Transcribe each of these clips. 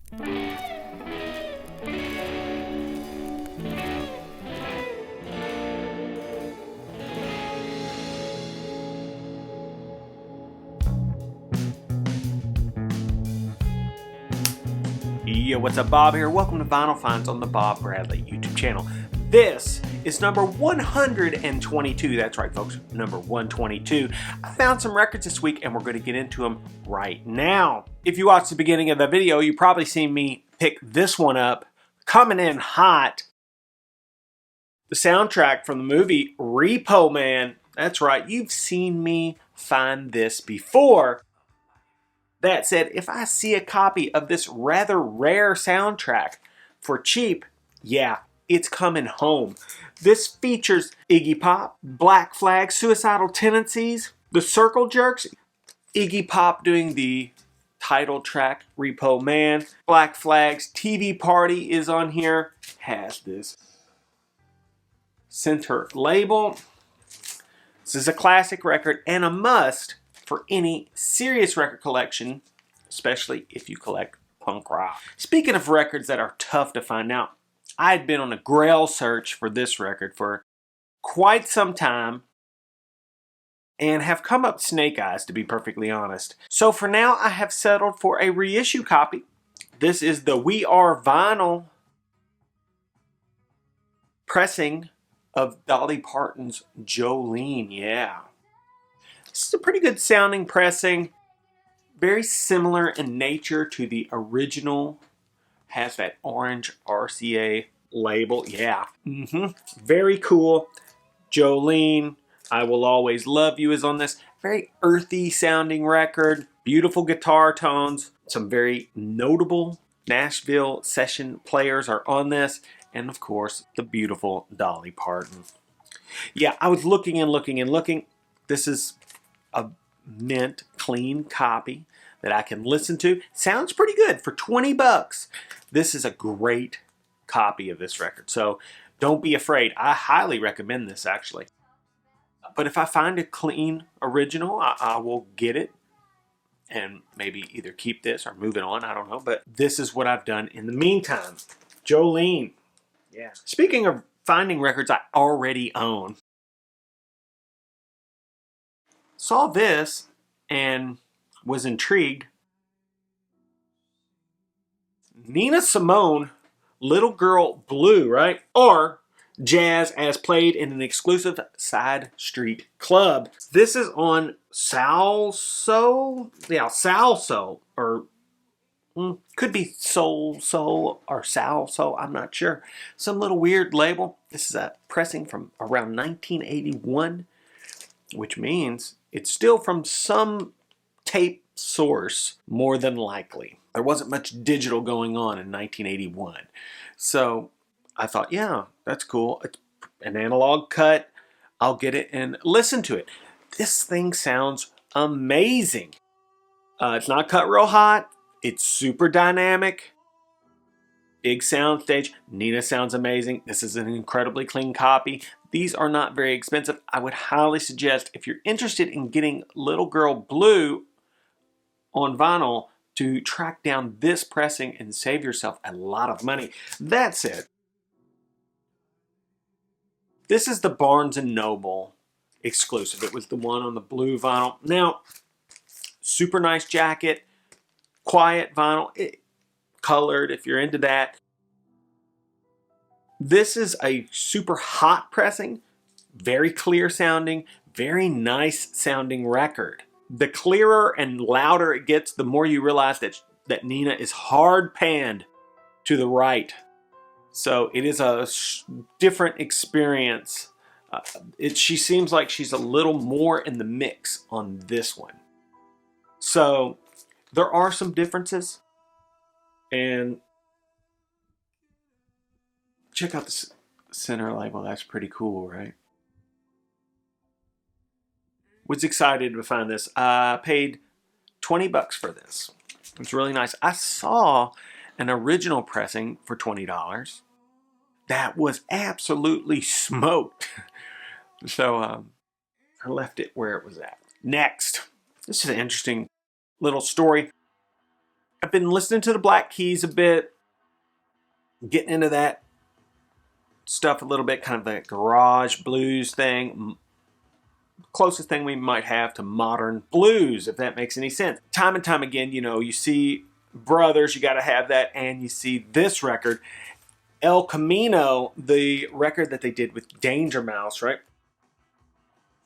Yo, what's up, Bob here. Welcome to Vinyl Finds on the Bob Bradley YouTube channel. This is number 122. That's right, folks, number 122. I found some records this week and we're going to get into them right now. If you watched the beginning of the video, you probably seen me pick this one up, coming in hot. The soundtrack from the movie Repo Man. That's right, you've seen me find this before. That said, if I see a copy of this rather rare soundtrack for cheap, yeah, it's coming home. This features Iggy Pop, Black Flag, Suicidal Tendencies, The Circle Jerks, Iggy Pop doing the title track, Repo Man, Black Flag's TV Party is on here, has this center label. This is a classic record and a must for any serious record collection, especially if you collect punk rock. Speaking of records that are tough to find out, I had been on a grail search for this record for quite some time and have come up snake eyes, to be perfectly honest. So for now, I have settled for a reissue copy. This is the We Are Vinyl pressing of Dolly Parton's Jolene, yeah. This is a pretty good sounding pressing, very similar in nature to the original. Has that orange RCA label, yeah. Very cool. Jolene, I Will Always Love You is on this. Very earthy sounding record, beautiful guitar tones. Some very notable Nashville session players are on this, and of course, the beautiful Dolly Parton. Yeah, I was looking and looking and looking. This is a mint, clean copy that I can listen to. Sounds pretty good for 20 bucks. This is a great copy of this record, so don't be afraid. I highly recommend this, actually. But if I find a clean original, I will get it and maybe either keep this or move it on. I don't know, but this is what I've done in the meantime. Jolene. Yeah. Speaking of finding records I already own, saw this and was intrigued. Nina Simone, Little Girl Blue, right? Or Jazz as played in an exclusive side street club. This is on Salso? Yeah, Salso. Or could be Soul or Salso, I'm not sure. Some little weird label. This is a pressing from around 1981, which means it's still from some tape source, more than likely. There wasn't much digital going on in 1981. So I thought, yeah, that's cool. It's an analog cut. I'll get it and listen to it. This thing sounds amazing. It's not cut real hot. It's super dynamic. Big sound stage. Nina sounds amazing. This is an incredibly clean copy. These are not very expensive. I would highly suggest, if you're interested in getting Little Girl Blue on vinyl, to track down this pressing and save yourself a lot of money. That's it. This is the Barnes & Noble exclusive. It was the one on the blue vinyl. Now, super nice jacket, quiet vinyl, colored if you're into that. This is a super hot pressing, very clear sounding, very nice sounding record. The clearer and louder it gets, the more you realize that Nina is hard panned to the right. So it is a different experience. She seems like she's a little more in the mix on this one. So there are some differences. And check out the center label. That's pretty cool, right? Was excited to find this. I paid 20 bucks for this. It was really nice. I saw an original pressing for $20 that was absolutely smoked. So I left it where it was at. Next, this is an interesting little story. I've been listening to the Black Keys a bit, getting into that stuff a little bit, kind of that garage blues thing. Closest thing we might have to modern blues, if that makes any sense. Time and time again, you know, you see Brothers, you got to have that, and you see this record, El Camino, the record that they did with Danger Mouse, right?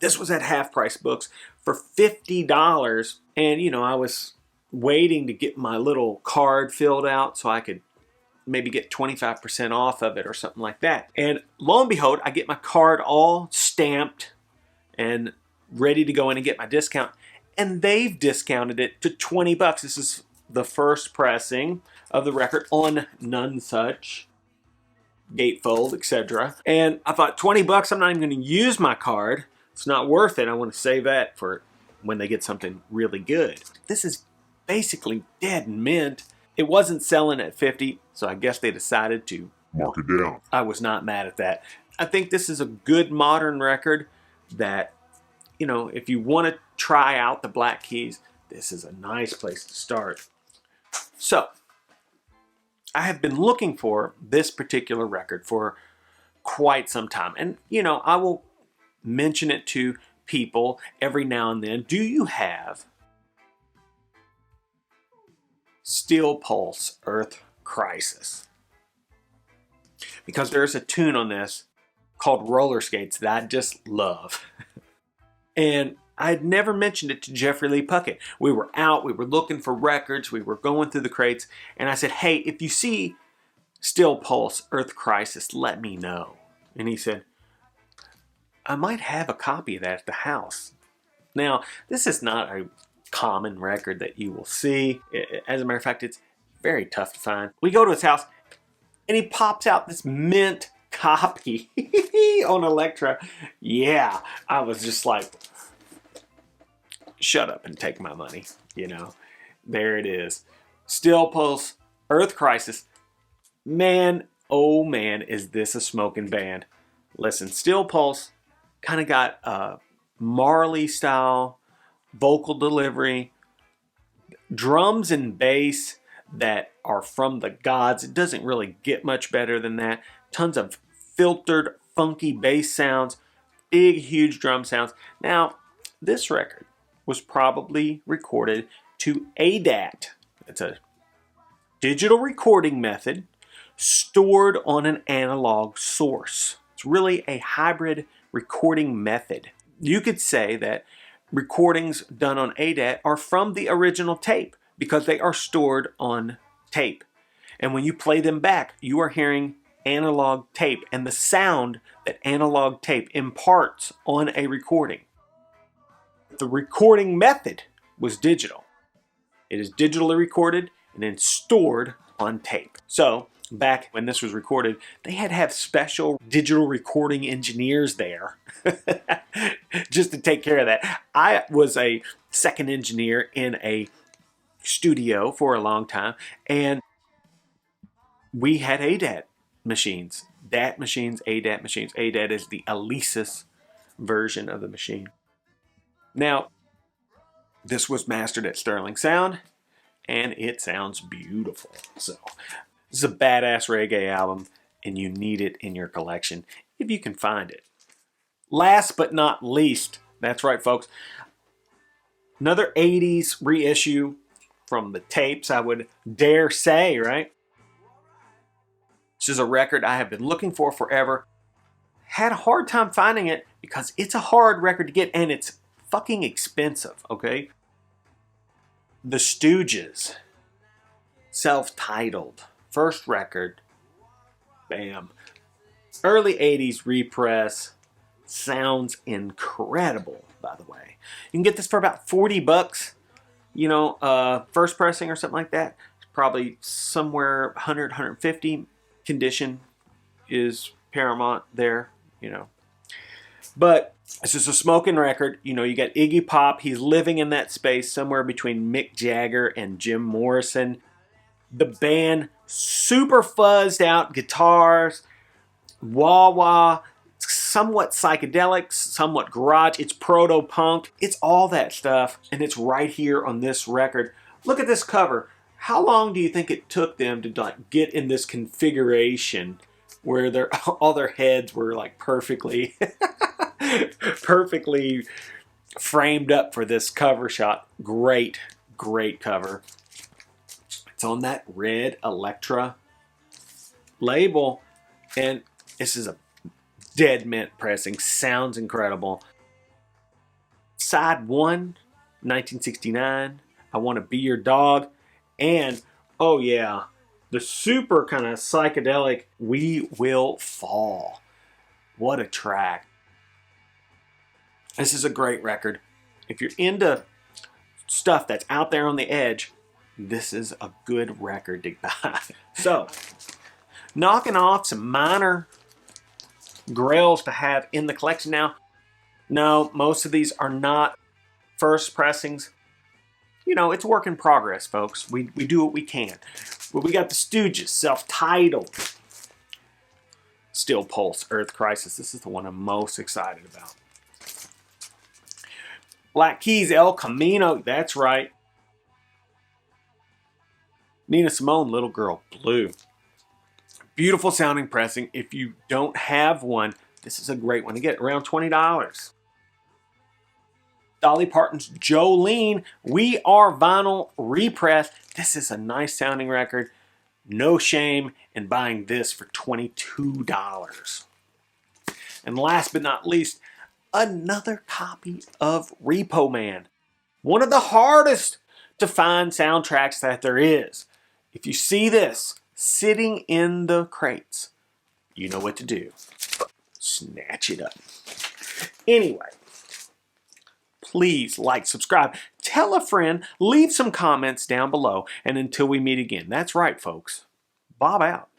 This was at Half Price Books for $50, and you know, I was waiting to get my little card filled out so I could maybe get 25% off of it or something like that. And lo and behold, I get my card all stamped and ready to go in and get my discount. And they've discounted it to 20 bucks. This is the first pressing of the record on None Such, Gatefold, etc. And I thought 20 bucks, I'm not even going to use my card. It's not worth it. I want to save that for when they get something really good. This is basically dead mint. It wasn't selling at 50, so I guess they decided to mark it down. I was not mad at that. I think this is a good modern record that, you know, if you want to try out the Black Keys, this is a nice place to start. So, I have been looking for this particular record for quite some time. And, you know, I will mention it to people every now and then. Do you have Steel Pulse Earth Crisis? Because there's a tune on this called Roller Skates that I just love. And I'd never mentioned it to Jeffrey Lee Puckett. We were out, we were looking for records, we were going through the crates, and I said, hey, if you see Steel Pulse Earth Crisis, let me know. And he said, I might have a copy of that at the house. Now, this is not a common record that you will see. As a matter of fact, it's very tough to find. We go to his house, and he pops out this mint copy on Elektra. Yeah, I was just like, shut up and take my money. You know, there it is. Steel Pulse Earth Crisis. Man, oh man, is this a smoking band. Listen, Steel Pulse kind of got a Marley style vocal delivery, drums and bass that are from the gods. It doesn't really get much better than that. Tons of filtered, funky bass sounds, big, huge drum sounds. Now, this record was probably recorded to ADAT. It's a digital recording method stored on an analog source. It's really a hybrid recording method. You could say that recordings done on ADAT are from the original tape because they are stored on tape. And when you play them back, you are hearing analog tape and the sound that analog tape imparts on a recording. The recording method was digital. It is digitally recorded and then stored on tape. So, back when this was recorded, they had to have special digital recording engineers there just to take care of that. I was a second engineer in a studio for a long time, and we had ADAT machines. DAT machines, ADAT machines. ADAT is the Alesis version of the machine. Now, this was mastered at Sterling Sound, and it sounds beautiful. So, this is a badass reggae album, and you need it in your collection if you can find it. Last but not least, that's right, folks, another 80s reissue from the tapes, I would dare say, right? This is a record I have been looking for forever. Had a hard time finding it because it's a hard record to get, and it's fucking expensive, okay? The Stooges, self-titled, first record, bam. Early 80s repress, sounds incredible, by the way. You can get this for about 40 bucks, you know, first pressing or something like that. It's probably somewhere 100, 150. Condition is paramount there, you know. But this is a smoking record. You know, you got Iggy Pop. He's living in that space somewhere between Mick Jagger and Jim Morrison. The band, super fuzzed out guitars, wah-wah, somewhat psychedelic, somewhat garage. It's proto-punk. It's all that stuff, and it's right here on this record. Look at this cover. How long do you think it took them to like get in this configuration where all their heads were like perfectly perfectly framed up for this cover shot? Great, great cover. It's on that red Electra label, and this is a dead mint pressing. Sounds incredible. Side 1, 1969, I Want to Be Your Dog, and oh yeah, the super kind of psychedelic We Will Fall. What a track. This is a great record. If you're into stuff that's out there on the edge, this is a good record to buy. So, knocking off some minor grails to have in the collection now. No, most of these are not first pressings. You know, it's work in progress, folks. We do what we can. But we got the Stooges, self-titled. Still Pulse, Earth Crisis. This is the one I'm most excited about. Black Keys, El Camino. That's right. Nina Simone, Little Girl Blue. Beautiful sounding pressing. If you don't have one, this is a great one to get. Around $20. Dolly Parton's Jolene, We Are Vinyl repress. This is a nice sounding record. No shame in buying this for $22. And last but not least, another copy of Repo Man. One of the hardest to find soundtracks that there is. If you see this sitting in the crates, you know what to do. Snatch it up. Anyway, please like, subscribe, tell a friend, leave some comments down below, and until we meet again, that's right, folks. Bob out.